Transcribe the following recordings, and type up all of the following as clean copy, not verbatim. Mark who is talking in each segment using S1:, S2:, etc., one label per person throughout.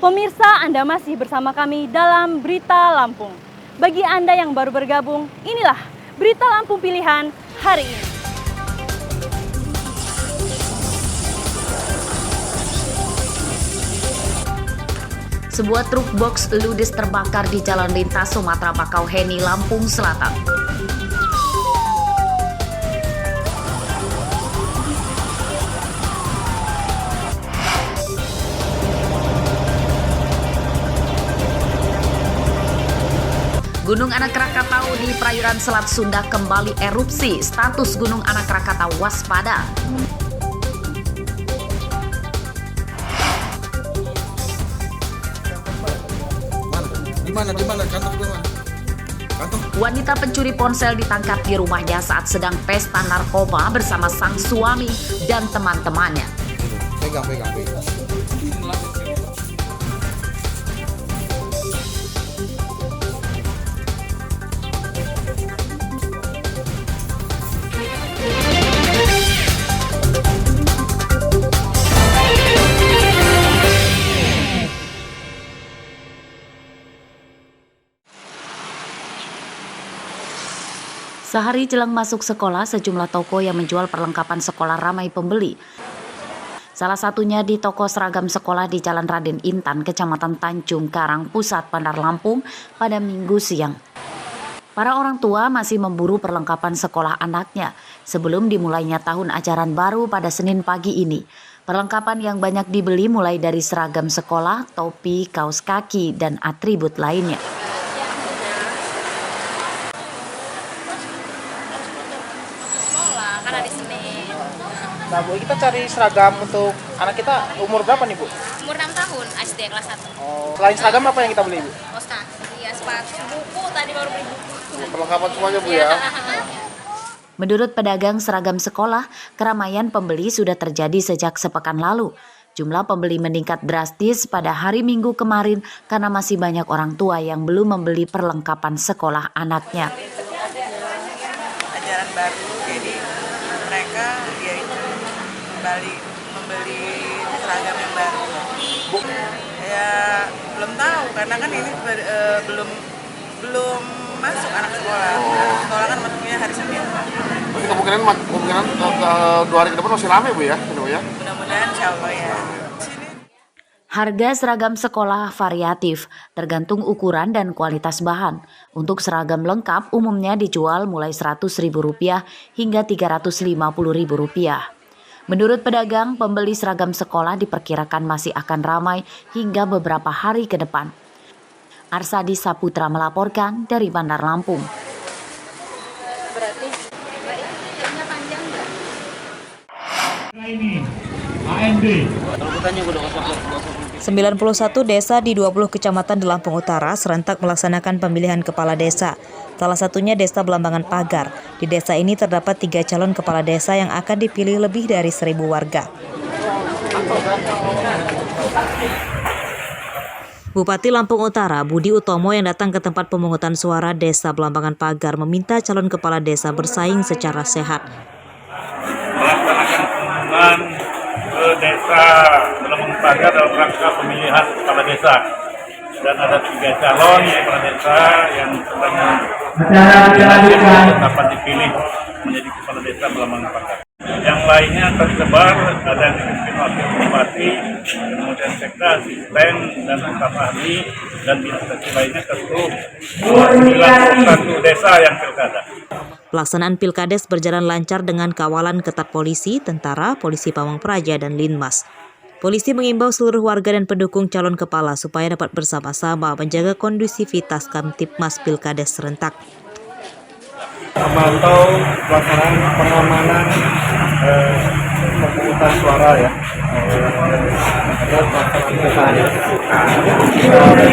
S1: Pemirsa, Anda masih bersama kami dalam Berita Lampung. Bagi Anda yang baru bergabung, inilah Berita Lampung Pilihan hari ini.
S2: Sebuah truk box ludes terbakar di Jalan Lintas Sumatera Bakauheni, Lampung Selatan. Gunung Anak Krakatau di perairan Selat Sunda kembali erupsi. Status Gunung Anak Krakatau waspada.
S3: Di mana? Kantor?
S2: Wanita pencuri ponsel ditangkap di rumahnya saat sedang pesta narkoba bersama sang suami dan teman-temannya.
S3: Pegang.
S2: Sehari jelang masuk sekolah, sejumlah toko yang menjual perlengkapan sekolah ramai pembeli. Salah satunya di toko seragam sekolah di Jalan Raden Intan, Kecamatan Tanjung Karang, Pusat Bandar Lampung pada Minggu siang. Para orang tua masih memburu perlengkapan sekolah anaknya sebelum dimulainya tahun ajaran baru pada Senin pagi ini. Perlengkapan yang banyak dibeli mulai dari seragam sekolah, topi, kaos kaki, dan atribut lainnya.
S4: Kan hari Senin.
S5: Nah Bu, kita cari seragam untuk anak kita umur berapa nih Bu?
S4: Umur 6 tahun, SD kelas 1.
S5: Oh, selain seragam apa yang kita beli Bu?
S4: Kaos kaki, ya sepatu, buku, tadi baru beli buku.
S5: Perlengkapan semuanya Bu ya?
S2: Menurut pedagang seragam sekolah, keramaian pembeli sudah terjadi sejak sepekan lalu. Jumlah pembeli meningkat drastis pada hari Minggu kemarin karena masih banyak orang tua yang belum membeli perlengkapan sekolah anaknya.
S6: Ajaran baru, jadi mereka yaitu membeli seragam yang baru. Ya belum tahu karena kan ini belum masuk anak sekolah. Anak sekolah kan masuknya hari Senin.
S3: Berarti kemungkinan 2 hari ke depan masih ramai Bu ya?
S6: Mudah-mudahan insya Allah ya.
S2: Harga seragam sekolah variatif, tergantung ukuran dan kualitas bahan. Untuk seragam lengkap umumnya dijual mulai Rp100.000 hingga Rp350.000. Menurut pedagang, pembeli seragam sekolah diperkirakan masih akan ramai hingga beberapa hari ke depan. Arsadi Saputra melaporkan dari Bandar Lampung.
S4: Berarti jamnya panjang nggak?
S7: Ini AND
S8: 91 desa di 20 kecamatan di Lampung Utara serentak melaksanakan pemilihan kepala desa. Salah satunya Desa Belambangan Pagar. Di desa ini terdapat 3 calon kepala desa yang akan dipilih lebih dari 1.000 warga. Bupati Lampung Utara Budi Utomo yang datang ke tempat pemungutan suara Desa Belambangan Pagar meminta calon kepala desa bersaing secara sehat.
S7: melaksanakan pemilihan ke Desa Belambangan Pagar dalam rangka pemilihan kepala desa. Dan ada 3 calon kepala desa yang dapat dipilih menjadi kepala desa Belambangan Pagar. Yang lainnya tersebar ada yang dipimpin wakil bupati, kemudian sekda, asisten, dan staf ahli, dan instansi lainnya ke seluruh 91 desa yang pilkada.
S8: Pelaksanaan Pilkades berjalan lancar dengan kawalan ketat polisi, tentara, polisi Pamong Praja, dan Linmas. Polisi mengimbau seluruh warga dan pendukung calon kepala supaya dapat bersama-sama menjaga kondusivitas Kamtibmas Pilkades serentak.
S5: Memantau pelaksanaan pengamanan pemungutan suara ya. Ada pelaksanaan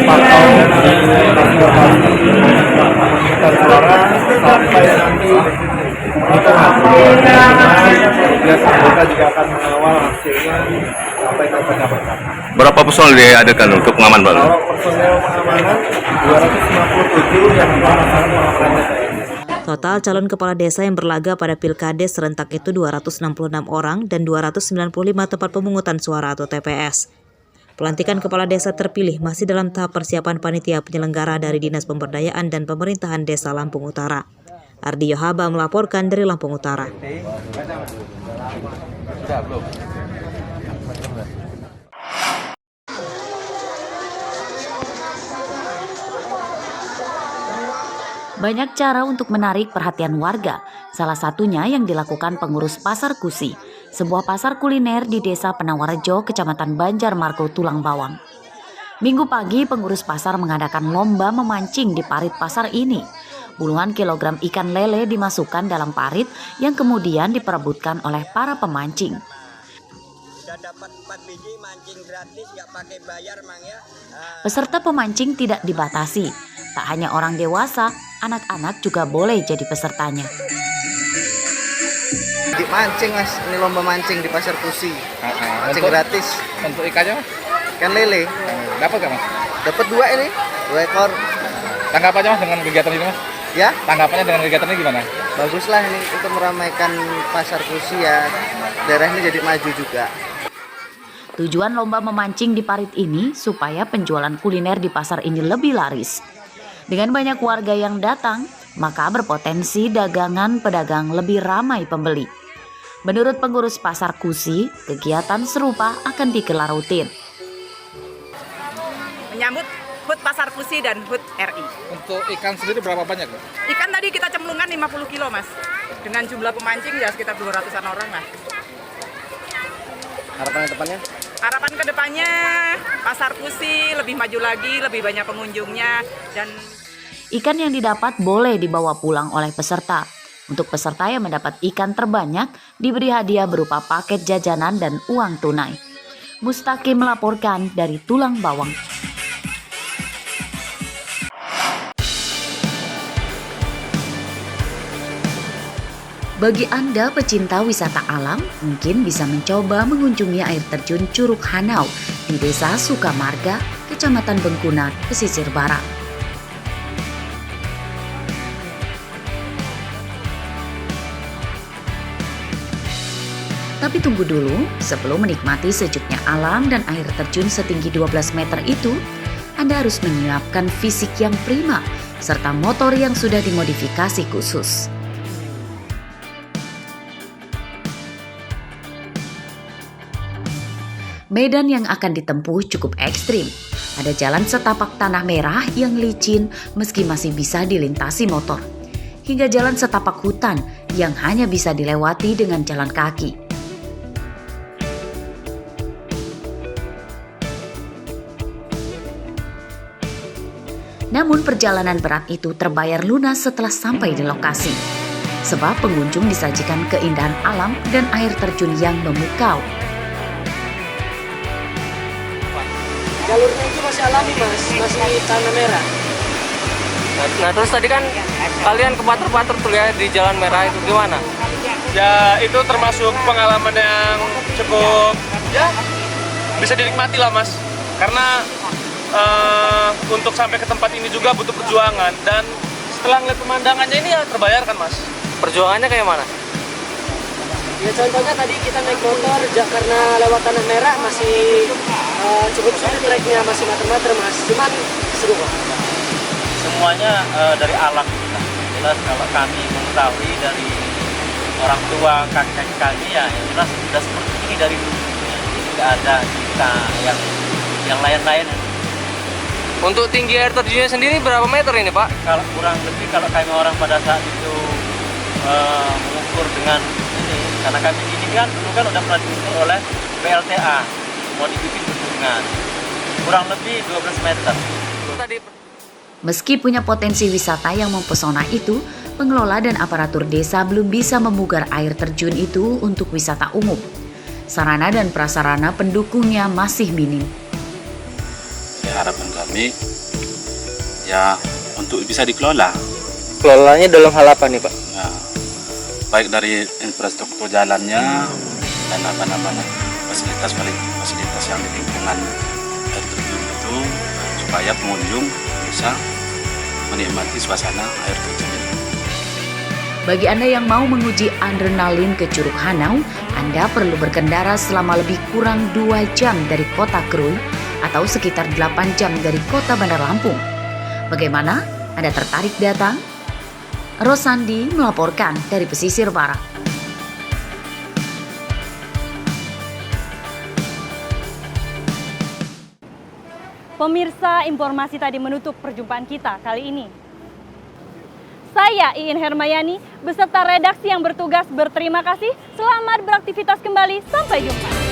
S5: pantau pemungutan suara sampai nanti biasa anggota juga akan mengawal hasilnya sampai ke pendapatan.
S3: Berapa personel diadakan untuk pengaman Bang?
S5: Kalau personel pengamanan 257 yang melaksanakan pengamanan.
S8: Total calon kepala desa yang berlaga pada Pilkades serentak itu 266 orang dan 295 tempat pemungutan suara atau TPS. Pelantikan kepala desa terpilih masih dalam tahap persiapan panitia penyelenggara dari Dinas Pemberdayaan dan Pemerintahan Desa Lampung Utara. Ardi Yohaba melaporkan dari Lampung Utara.
S2: Banyak cara untuk menarik perhatian warga, salah satunya yang dilakukan pengurus Pasar Kusi, sebuah pasar kuliner di Desa Penawarejo, Kecamatan Banjarmargo, Tulang Bawang. Minggu pagi, pengurus pasar mengadakan lomba memancing di parit pasar ini. Puluhan kilogram ikan lele dimasukkan dalam parit yang kemudian diperebutkan oleh para pemancing.
S9: Dapat 4 biji mancing gratis, nggak pakai bayar, Mang ya.
S2: Peserta pemancing tidak dibatasi. Tak hanya orang dewasa, anak-anak juga boleh jadi pesertanya.
S10: Di mancing Mas, ini lomba mancing di Pasar Kusi. Mancing gratis.
S5: Untuk ikannya Mas?
S10: Ikan lele.
S5: Dapat nggak Mas?
S10: Dapat 2 ini, 2 ekor.
S5: Tanggapannya Mas dengan kegiatan ini Mas?
S10: Ya,
S5: Tanggapannya dengan kegiatan ini gimana?
S10: baguslah ini itu meramaikan Pasar Kusi ya. Daerah ini jadi maju juga.
S2: Tujuan lomba memancing di parit ini supaya penjualan kuliner di pasar ini lebih laris. Dengan banyak warga yang datang, maka berpotensi dagangan pedagang lebih ramai pembeli. Menurut pengurus Pasar Kusi, kegiatan serupa akan digelar rutin.
S6: Menyambut HUT Pasar Kusi dan HUT RI.
S5: Untuk ikan sendiri berapa banyak Mas?
S6: Ikan tadi kita cemplungan 50 kilo Mas. Dengan jumlah pemancing ya sekitar 200-an orang lah.
S10: Harapan depannya?
S6: Harapan kedepannya Pasar Kusi lebih maju lagi, lebih banyak pengunjungnya, dan
S2: Ikan yang didapat boleh dibawa pulang oleh peserta. Untuk peserta yang mendapat ikan terbanyak, diberi hadiah berupa paket jajanan dan uang tunai. Mustaqim melaporkan dari Tulang Bawang. Bagi Anda pecinta wisata alam, mungkin bisa mencoba mengunjungi air terjun Curug Hanau di Desa Sukamarga, Kecamatan Bengkuna, Pesisir Barat. Tapi tunggu dulu, sebelum menikmati sejuknya alam dan air terjun setinggi 12 meter itu, Anda harus menyiapkan fisik yang prima, serta motor yang sudah dimodifikasi khusus. Medan yang akan ditempuh cukup ekstrim. Ada jalan setapak tanah merah yang licin meski masih bisa dilintasi motor. Hingga jalan setapak hutan yang hanya bisa dilewati dengan jalan kaki. Namun perjalanan berat itu terbayar lunas setelah sampai di lokasi. Sebab pengunjung disajikan keindahan alam dan air terjun yang memukau.
S9: Jalurnya itu masih alami Mas, masih tanah merah. Nah terus tadi kan kalian kepater-pater tuh ya di jalan merah itu gimana?
S11: Ya itu termasuk pengalaman yang cukup ya bisa dinikmati lah Mas. Karena untuk sampai ke tempat ini juga butuh perjuangan, dan setelah ngeliat pemandangannya ini ya terbayarkan Mas.
S9: Perjuangannya kayak mana? Ya contohnya tadi kita naik motor karena lewat tanah merah masih cukup sulit, treknya masih mater-mater Mas, cuman seru kok.
S12: Semuanya dari alam kita. Jelas kalau kami mengetahui dari orang tua kakek kami ya jelas sudah seperti ini dari dulu. Tidak ada kita yang lain-lain.
S9: Untuk tinggi air terjunnya sendiri berapa meter ini Pak?
S12: Kalau kurang lebih kalau kami orang pada saat itu mengukur dengan ini, karena kami ini kan dulu kan udah pernah diukur oleh PLTA, mau dibikin bendungan, kurang lebih 12 meter.
S2: Meski punya potensi wisata yang mempesona itu, pengelola dan aparatur desa belum bisa memugar air terjun itu untuk wisata umum. Sarana dan prasarana pendukungnya masih minim.
S13: Ya, harapan kami ya untuk bisa dikelola.
S9: Kelolanya dalam hal apa nih Pak?
S13: Ya, baik dari infrastruktur jalannya dan fasilitas yang di lingkungan air terjun itu supaya pengunjung bisa menikmati suasana air terjun ini.
S2: Bagi Anda yang mau menguji adrenalin ke Curug Hanau, Anda perlu berkendara selama lebih kurang 2 jam dari kota Krui atau sekitar 8 jam dari kota Bandar Lampung. Bagaimana? Anda tertarik datang? Rosandi melaporkan dari pesisir barat.
S1: Pemirsa, informasi tadi menutup perjumpaan kita kali ini. Saya Iin Hermayani beserta redaksi yang bertugas berterima kasih. Selamat beraktivitas kembali. Sampai jumpa.